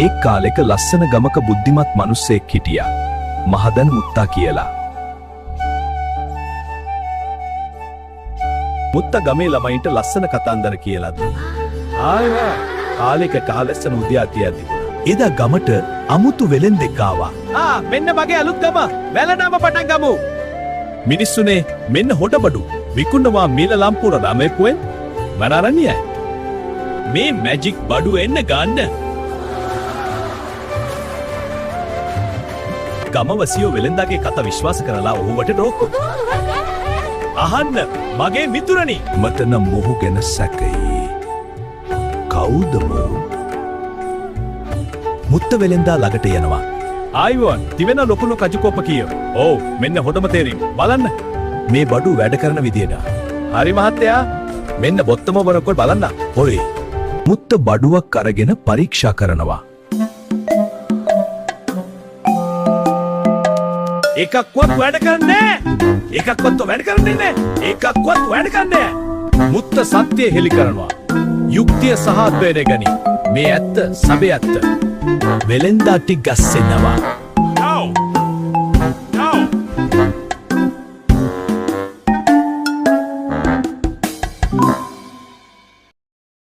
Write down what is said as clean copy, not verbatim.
එක් කාලෙක ලස්සන ගමක බුද්ධිමත් මිනිස්සෙක් හිටියා. මහදන් මුත්තා කියලා. මුත්තා ගමේ ළමයින්ට ලස්සන කතන්දර කියලා දුන්නා. ආයෙවා කාලෙක කාලස්සන උද්‍යාතියදී. එදා ගමට අමුතු වෙලෙන්දෙක් ආවා. මෙන්න මගේ අලුත් ගම. වැලනම පටන් ගමු. මිනිස්සුනේ මෙන්න හොඩබඩු. විකුණනවා මීල ලම්පුර රමේපුවෙන් වරාරණියයි. මේ මැජික් බඩු එන්න ගන්න. ගමවසියෝ වෙලෙන්දාගේ කතා විශ්වාස කරලා ඔහුවට රෝක්කු. අහන්න මගේ මිතුරනි. මට නම් මොහු ගැන සැකයි. කවුද මොහු? මුත්ත වෙලෙන්දා ළඟට යනවා. ආයිවන් තිවෙන ලොකුණු කජුකොප්ප කියෝ. ඔව් මෙන්න හොඳම තේරීම. බලන්න. මේ බඩු වැඩ කරන විදියට. හරි මහත්තයා. මෙන්න බොත්තම වරකොල් බලන්න. ඔය. මුත්ත බඩුවක් අරගෙන පරීක්ෂා කරනවා. එකක්වත් වැඩ කරන්නේ නැහැ. එකක්වත් වැඩ කරන්නේ නැහැ. එකක්වත් වැඩ කරන්නේ නැහැ. මුත්ත සත්‍ය හෙලි කරනවා. යුක්තිය සහ අද්වෛතය ගනි. මේ ඇත්ත සබේ ඇත්ත. වෙලෙන්දා ටික ගස්සෙනවා.